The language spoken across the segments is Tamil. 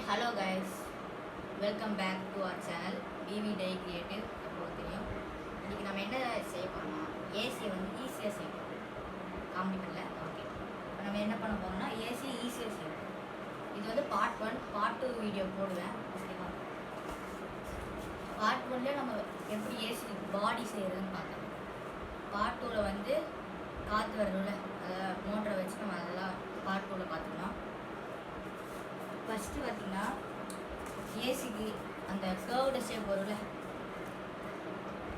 Hello guys, welcome back to our channel PV tie creative. எப்போது தெரியும். இன்றைக்கி நம்ம என்ன செய்ய போகிறோம்னா ஏசியை வந்து ஈஸியாக செய்யணும். காமெடி பண்ணல, ஓகே. இப்போ நம்ம என்ன பண்ண போகிறோம்னா ஏசியை ஈஸியாக செய்யணும். இது வந்து பார்ட் 1, பார்ட் 2 வீடியோ போடுவேன், ஓகேவா? பார்ட் 1ல நம்ம எப்படி ஏசி பாடி செய்கிறதுன்னு பார்த்தோம். பார்ட் 2ல் வந்து காற்று வரணும்ல, அதை மோட்டரை வச்சு நம்ம அதெல்லாம் பார்ட் 2ல் பார்த்துக்கலாம். ஃபஸ்ட்டு பார்த்திங்கன்னா ஏசிக்கு அந்த கர்வ்டு ஷேப் வரும்ல,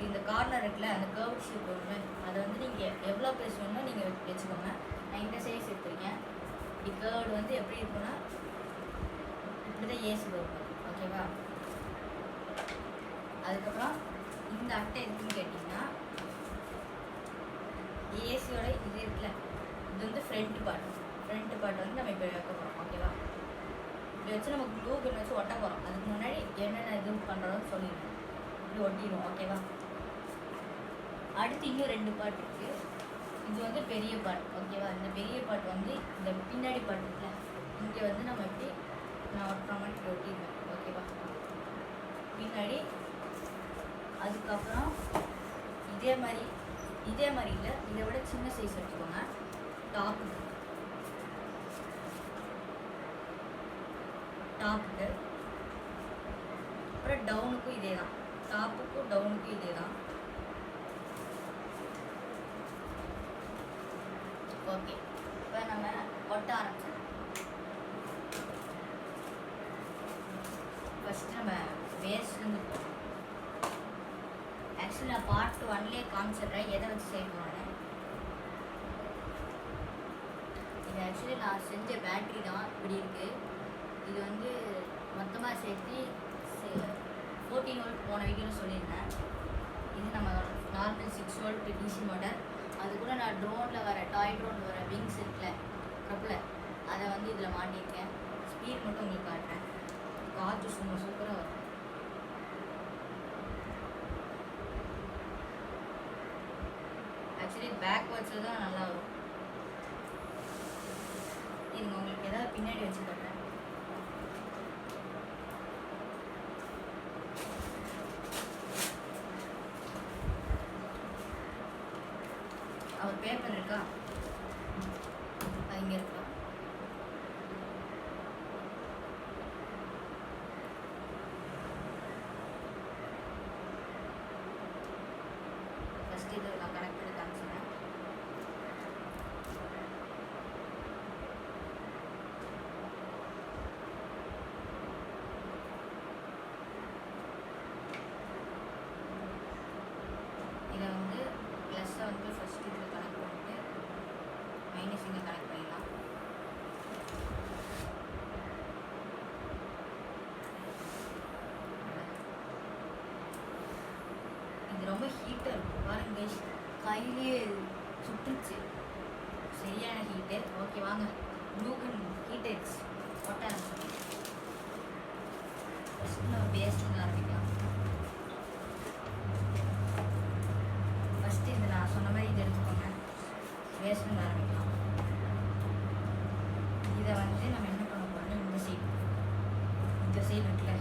இந்த கார்னர் இருக்குல்ல, அந்த கர்வ்டு ஷேப் வரும்ல, அதை வந்து நீங்கள் எவ்வளோ பேஸ் வேணுமோ நீங்கள் வச்சுக்கோங்க. நான் இந்த சைஸ் எடுத்துருக்கேன். இப்படி கர்வ்டு வந்து எப்படி இருக்குன்னா இப்படி தான் ஏசி வரும், ஓகேவா? அதுக்கப்புறம் இந்த அட்டை இருக்குன்னு கேட்டிங்கன்னா ஏசியோட இது இருக்குல்ல, இது வந்து ஃப்ரண்ட் பார்ட் வந்து நம்ம இப்போ வைக்க போகிறோம், ஓகேவா? இப்படி வச்சு நம்ம க்ளூ கன் வச்சு ஒட்ட போகிறோம். அதுக்கு முன்னாடி என்னென்ன இது பண்ணுறோன்னு சொல்லிடுவோம். இப்படி ஒட்டிடுவோம், ஓகேவா? அடுத்து இன்னும் 2 பார்ட் இருக்குது. இது வந்து பெரிய பார்ட், ஓகேவா? இந்த பெரிய பார்ட் வந்து இந்த பின்னாடி பார்ட் இருக்குல்ல, இங்கே வந்து நம்ம எப்படி நான் ஒட்டுற மாதிரி இப்படி ஒட்டிடுவேன், ஓகேவா? பின்னாடி அதுக்கப்புறம் இதே மாதிரி இல்லை, இதை விட சின்ன சைஸ் எடுத்துக்கோங்க. டாப்புக்கு அப்புறம் டவுனுக்கும் இதே தான், டாப்புக்கும் டவுனுக்கும் இதே தான், ஓகே. இப்போ நம்ம ஒட்ட ஆரம்பிச்சிடலாம். ஃபஸ்ட்டு நம்ம பேஸ்லேருந்து போகணும். ஆக்சுவலி நான் பார்ட் 1லேயே காமிச்சிடுறேன் எதை வச்சு செய்ய போகிறேன்னு. இது ஆக்சுவலி நான் செஞ்ச பேட்ரி தான் இப்படி இருக்குது. இது வந்து மொத்தமாக சேர்த்து 14 வோல்ட் போன வீடியோவில் சொல்லியிருந்தேன். இது நம்ம நார்மல் 6 வோல்ட் டிசி மோட்டர். அது கூட நான் ட்ரோனில் வர டாய் ட்ரோனில் வர விங்ஸ் இருக்குல்ல, ப்ரொப்பலர், அதை வந்து இதில் மாட்டியிருக்கேன். ஸ்பீட் மட்டும் உங்களுக்கு காட்டுறேன். காற்று சும்மா சூப்பராக வரும். ஆக்சுவலி பேக் வச்சது தான் நல்லா வரும். இது உங்களுக்கு ஏதாவது பின்னாடி வச்சு காட்டுறேன். அவர் பேப்பர் இருக்கா, அது இங்கே இருக்கா? ஃபஸ்ட்டு இதை நான் கனெக்ட் பண்ணி காமிச்சினேன். இதை வந்து ப்ளஸ்ஸை வந்து ஃபஸ்ட்டு இதில் கனெக்ட் பண்ணிட்டு மைனஸ் இங்கே கனெக்ட் பண்ணிடலாம். இது ரொம்ப ஹீட்டாக இருக்கும் பாருங்க, கையிலேயே சுட்டுச்சு, சரியான ஹீட்டு. ஓகே, வாங்க ப்ளூகன் ஹீட் ஆயிடுச்சு, ஒட்ட ஆரம்பிச்சு. ஃபஸ்ட்டு நம்ம பேஸ்லேருந்து ஆரம்பிக்கலாம். ஃபஸ்ட்டு இந்த நான் சொன்ன மாதிரி இது எடுத்துக்கோங்க, பேஸ்லேருந்து ஆரம்பிக்கலாம். இதை வந்து நம்ம என்ன பண்ண போகிறோம்னா இந்த சைடு இருக்குல்ல,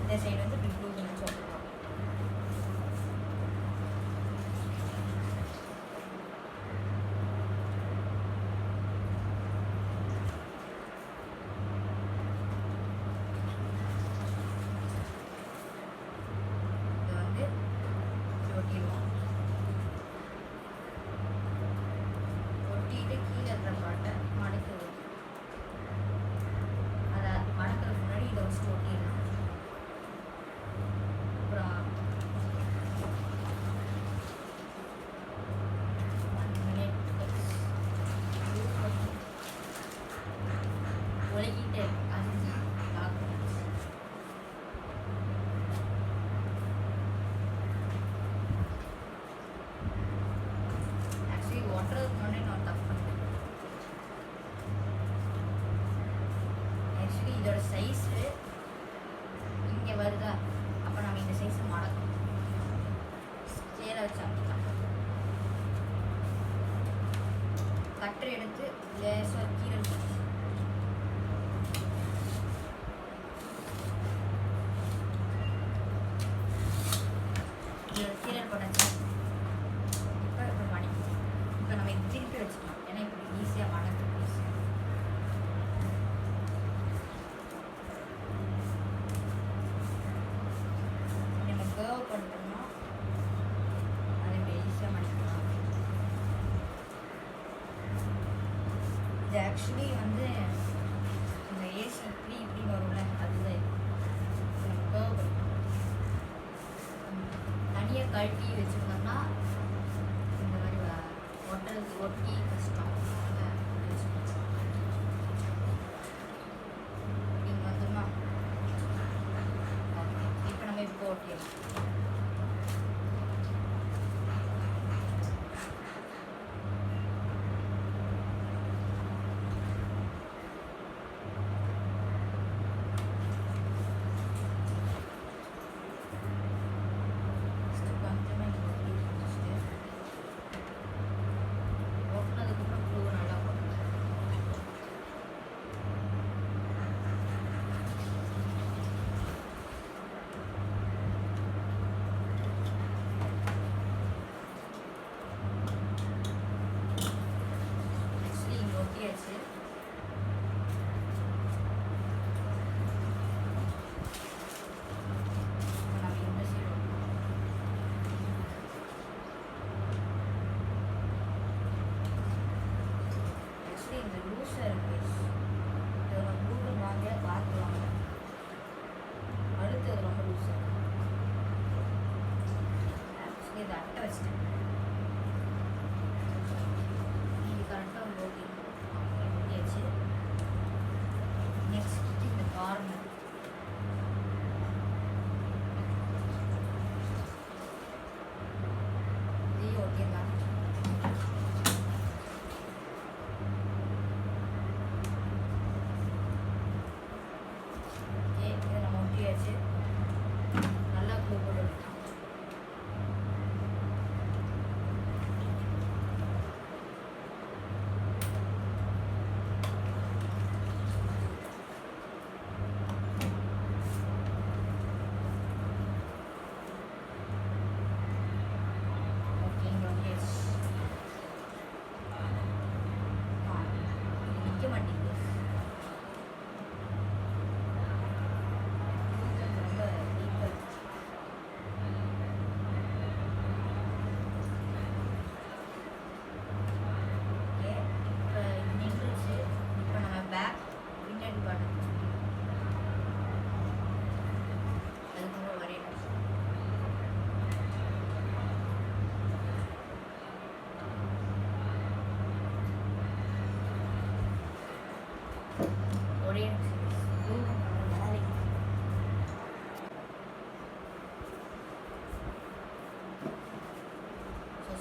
இந்த சைடு வந்து இப்படி ப்ளூ கன் வச்சு ஒட்டுறோம். இதை வந்து ஒட்டிடுவோம். ஒட்டிட்டு கீழே இருக்கிற பாட்டை மடக்கி அதை மடக்கிறதுக்கு முன்னாடி இதை வச்சு ஒட்டிடலாம். அப்புறம் 1 minute ஒழுகிட்டே அதுதான் டாக்குமெண்ட்ஸ். ஆக்சுவலி ஒட்டுறதுக்கு முன்னாடி நான் தப்பு பண்ணிட்டேன். ஆக்சுவலி இதோட சைஸு இங்கே வருதா, அப்போ நம்ம இந்த சைஸை மடக்கணும். ஸ்கேலை வச்சு அமைக்கலாம். கட்டரை எடுத்து லேசாக கீழே ஆக்சுவலி வந்து இந்த ஏசி இப்படி வரும்ல அதுதான் தனியாக கழட்டி வச்சுருந்தோம்னா இந்த மாதிரி ஒட்டி கஷ்டம். நீங்கள் வந்துடுமா ஓகே. இப்போ நம்ம இப்போ ஓட்டிடலாம்.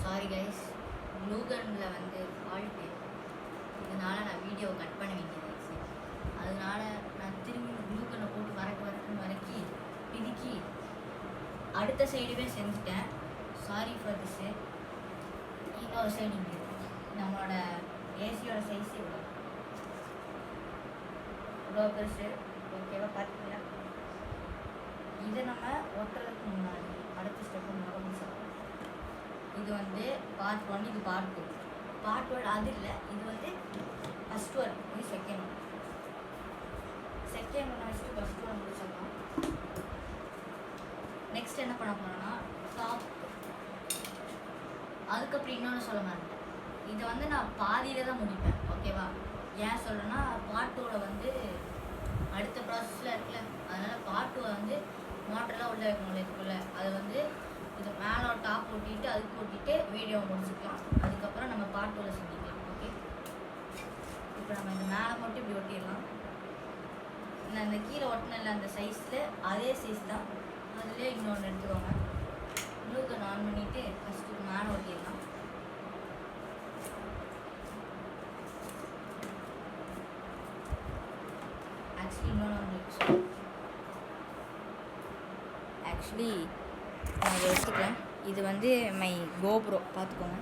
சாரி கைஸ், ப்ளூகனில் வந்து ஃபால்ட்டு, இதனால நான் வீடியோ கட் பண்ண வேண்டியதாச்சு. அதனால நான் திரும்பி ப்ளூகனை போட்டு வறக்கி பிதுக்கி அடுத்த சைடுவே செஞ்சுட்டேன். Sorry for this. இன்னொரு சைடு இங்கே நம்மளோட ஏசியோட சைஸ் இவ்வளோ பெருசு. ஓகேவா? பார்த்தீங்களா? இதை நம்ம ஒட்டுறதுக்கு முன்னாடி அடுத்த ஸ்டெப்பு முடிச்சிடலாம். இது வந்து பார்ட் 1, இது பார்ட் 2. பார்ட் 1 அது இல்லை, இது வந்து ஃபஸ்ட் ஒன், இது செகண்ட் ஒன். செகண்ட் ஒன் வச்சுட்டு ஃபஸ்ட் ஒன் முடிச்சிடலாம். நெக்ஸ்ட் என்ன பண்ண போனோம்னா டாப். அதுக்கப்புறம் இன்னொன்று சொல்ல மாட்டேன், இதை வந்து நான் பாதியில் தான் முடிப்பேன். ஓகேவா? ஏன் சொல்கிறேன்னா பார்ட் 2வில் வந்து அடுத்த ப்ராசஸில் இருக்குல்ல, அதனால் பார்ட் 2 வந்து மோட்டரெலாம் உள்ளே வைக்கணும் இதுக்குள்ளே. அது வந்து இது மேலே டாப் ஓட்டிட்டு அதுக்கு ஓட்டிட்டு வீடியோ முடிச்சுக்கலாம். அதுக்கப்புறம் நம்ம பார்ட் 2வில் செஞ்சுக்கலாம். ஓகே, இப்போ நம்ம இந்த மேலே மட்டும் இப்படி ஒட்டிடலாம். நான் இந்த கீழே ஒட்டினில்ல அந்த சைஸில் அதே சைஸ் தான், அதுலேயே இன்னொன்று எடுத்துக்கோங்க. ப்ளூகன் ஆன் பண்ணிவிட்டு ஃபஸ்ட்டு மேலே ஒட்டிடலாம். ஆக்சுவலி நான் இதை வச்சுக்கிறேன். இது வந்து மை கோப்ரோ, பார்த்துக்கோங்க,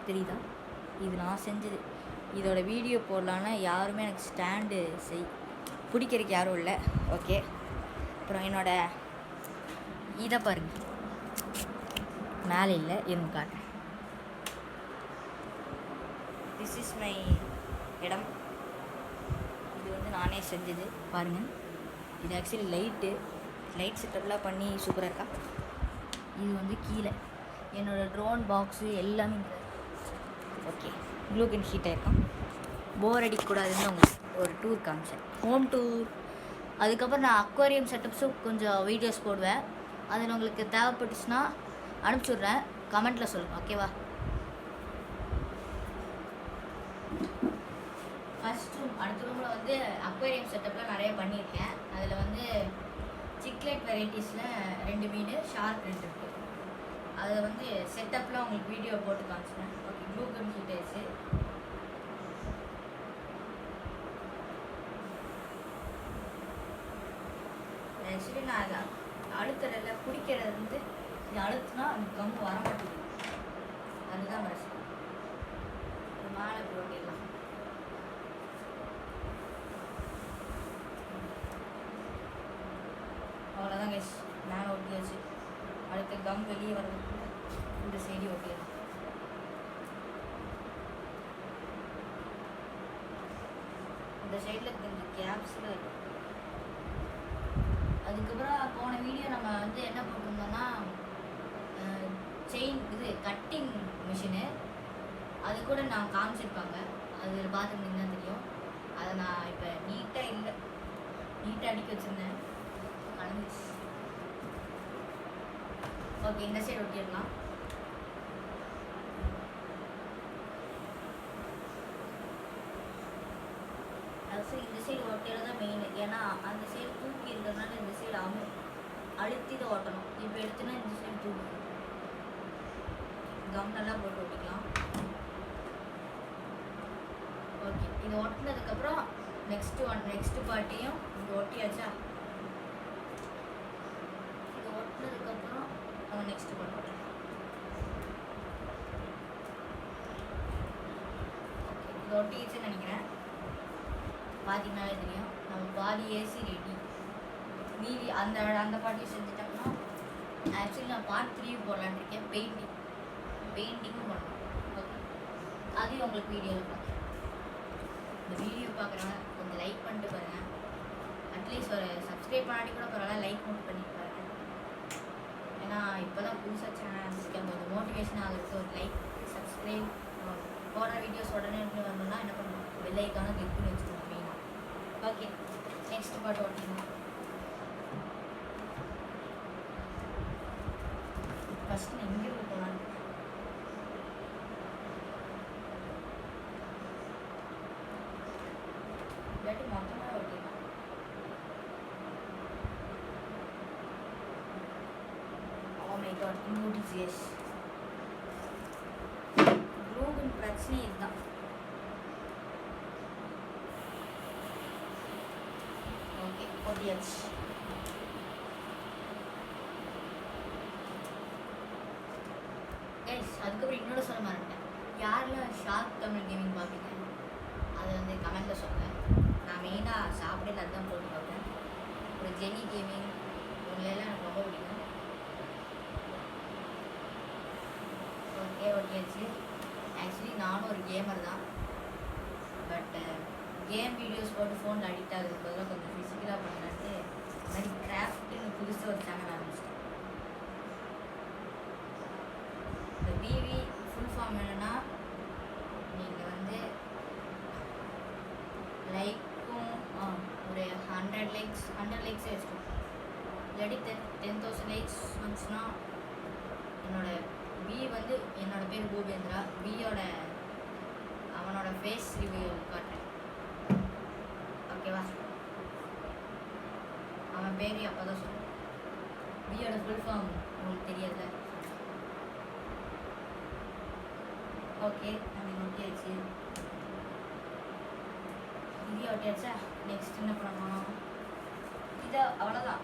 தெரியுதா? இது நான் செஞ்சது. இதோட வீடியோ போடலான்னா யாருமே எனக்கு ஸ்டாண்டு பிடிக்கிறதுக்கு யாரும் இல்லை. ஓகே, அப்புறம் என்னோட இதை பாருங்க, மேலே இல்லை, இருந்து காட்டுறேன். திஸ் இஸ் மை இடம். இது வந்து நானே செஞ்சது பாருங்கள். இது ஆக்சுவலி லைட் செட்டப்லாம் பண்ணி சூப்பராக இருக்கா. இது வந்து கீழே என்னோடய ட்ரோன் பாக்ஸு எல்லாமே. ஓகே, ப்ளூகன் ஹீட் ஆகிருக்கும். போர் அடிக்கக்கூடாதுன்னு உங்களுக்கு ஒரு டூர் காமிச்சேன், ஹோம் டூர். அதுக்கப்புறம் நான் அக்வாரியம் செட்டப்ஸும் கொஞ்சம் வீடியோஸ் போடுவேன். அதில் உங்களுக்கு தேவைப்பட்டுச்சுன்னா அனுப்பிச்சுட்றேன், கமெண்ட்டில் சொல்லுங்கள், ஓகேவா? ஃபஸ்ட் ரூம், அடுத்த ரூமில் வந்து அக்வாரியம் செட்டப்லாம் நிறைய பண்ணியிருக்கேன். அதில் வந்து சிக்லெட் வெரைட்டிஸில் 2 மீன், ஷார்க் 2 இருக்குது. அதை வந்து செட்டப்லாம் உங்களுக்கு வீடியோ போட்டு காமிச்சிட்டேன். ஓகே, ப்ளூ கன் ஹீட்டர்ஸு. ஆக்சுவலி நான் அதை அழுத்துறதில்ல, பிடிக்கிறது வந்து இது அழுத்துனா அந்த கம்பு வர மாட்டேங்குது, அதுதான் பிரச்சனை. மேலே போட்டிடலாம். அவ்வளோதான் கைஸ், மேலே ஒட்டியாச்சு. அடுத்த கம் வெளியே வர்றதுக்கு இந்த சைடு ஒட்டிடலாம். இந்த சைடில் கொஞ்சம் கேப்ஸில் இருக்கும். அதுக்கப்புறம் போன வீடியோ நம்ம வந்து என்ன போட்டிருந்தோம்னா செயின் இது கட்டிங் மிஷினு, அது கூட நான் காமிச்சிருப்பாங்க, அதில் பார்த்துருந்தீங்கன்னா தெரியும். அதை நான் இப்போ நீட்டாக இல்லை, நீட்டாக அடிக்க வச்சுருந்தேன், கலந்துச்சு. ஓகே, இந்த சைடு ஒட்டிடலாம். அது இந்த சைடு ஒட்டியில் தான் மெயின், ஏன்னா அந்த சைடு தூக்கி இருக்கிறதுனால இந்த சைடு அழுத்தி தான் ஓட்டணும். இப்போ எடுத்துனா இந்த சைடு தூக்கி கம் நல்லா போட்டு ஒட்டிக்கலாம். ஓகே, இது ஒட்டினதுக்கப்புறம் நெக்ஸ்ட் பார்ட்டியும் இது ஒட்டியாச்சா? இது ஒட்டினதுக்கப்புறம் நம்ம நெக்ஸ்ட் பார்ட் ஒட்டலாம். ஓகே, இது ஒட்டிடுச்சுன்னு நினைக்கிறேன். பார்த்தீங்கன்னாலே தெரியும், நம்ம பாதி ஏசி ரெடி. மீதி அந்த பார்ட்டி செஞ்சுட்டோம்னா ஆக்சுவலி நான் பார்ட் 3 போடலான்னு இருக்கேன், பெயிண்டிங்கும் பண்ணணும். ஓகே, அதையும் உங்களுக்கு வீடியோவில் பார்க்குறேன். இந்த வீடியோ பார்க்குறவங்க கொஞ்சம் லைக் பண்ணிட்டு பாருங்கள். அட்லீஸ்ட் ஒரு சப்ஸ்கிரைப் பண்ணாட்டி கூட பரவாயில்ல, லைக் மட்டும் பண்ணிட்டு பாருங்கள். ஏன்னா இப்போ தான் புதுசாக சேனல் கொஞ்சம் மோட்டிவேஷன் ஆகுது. ஒரு லைக், சப்ஸ்கிரைப், போடுற வீடியோஸ் உடனே வரணும்னா என்ன பண்ணணும், பெல் ஐக்கானும் கிளிக் பண்ணி வச்சுக்கணும் மெயினாக. ஓகே, நெக்ஸ்ட் பார்ட் ஓட்டிடணும். ஃபஸ்ட்டு நான் இங்கே போகலாம். இல்லாட்டி மொத்தமாக ஓட்டிடலாம். ஓ மை காட், இன்யூடிசியஸ் ப்ளூவின் பிரச்சனை இதுதான். ஓகே, ஓட்டியாச்சு. கைஸ், அதுக்கப்புறம் இன்னொரு சொல்ல மாட்டேன், யாரெல்லாம் ஷார்க் தமிழ் கேமிங் பார்ப்பீங்க அதை வந்து கமெண்ட்டில் சொல்லுங்கள். நான் மெயினாக சாப்பிடல அதுதான் போட்டு பார்ப்பேன். ஒரு ஜெனி கேமிங் இவங்களெல்லாம் எனக்கு ரொம்ப பிடிக்கும். ஓகே, ஓட்டியாச்சு. ஆக்சுவலி நானும் ஒரு கேமர் தான், பட் கேம் வீடியோஸ் போட்டு ஃபோனில் அடிக்ட் ஆகுது பதிலாக கொஞ்சம் ஃபிசிக்கலாக பண்ணலான்ட்டு இந்த மாதிரி கிராஃப்ட்டுன்னு புதுசாக ஒரு சேனல் ஆரம்பிச்சிட்டேன். இந்த பிவி ஃபுல் ஃபார்ம் என்னென்னா, நீங்கள் வந்து லைக்கும் ஒரு 100 லைக்ஸே வச்சுக்கோங்க. இல்லாட்டி 10,000 லைக்ஸ் வந்துச்சுன்னா பி வந்து என்னோடய பேர் பூபேந்திரா, அவனோட ஃபேஸ் ரிவ்யூ காட்டுறேன், ஓகேவா? அவன் பேர் அப்போ தான் சொல்லுவேன். பியோட ஃபுல் ஃபார்ம் உங்களுக்கு தெரியாதுல்ல. ஓகே, அது ஒட்டியாச்சு. இது ஒட்டியாச்சா? நெக்ஸ்ட் என்ன பண்ணணும், இதை அவ்வளோதான்.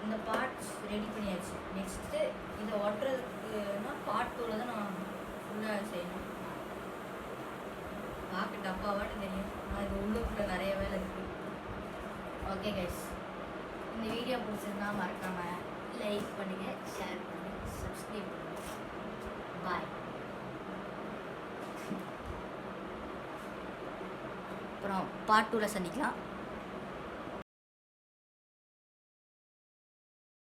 இந்த பார்ட்ஸ் ரெடி பண்ணியாச்சு. நெக்ஸ்ட்டு இதை ஒட்டுறதுக்குன்னா பார்ட் 2ல் தான் நான் ஃபுல்லாக செய்யணும். பார்க்க டப்பாவாட்டு தெரியும், ஆனால் இது உள்ளுக்குள்ளே நிறைய வேலை இருக்குது. ஓகே கைஸ், இந்த வீடியோ பிடிச்சிருந்தா மறக்காமல் லைக் பண்ணுங்கள், ஷேர் பண்ணுங்கள், சப்ஸ்கிரைப் பண்ணுங்கள். பாய். அப்புறம் பார்ட் 2ல் சந்திக்கலாம்.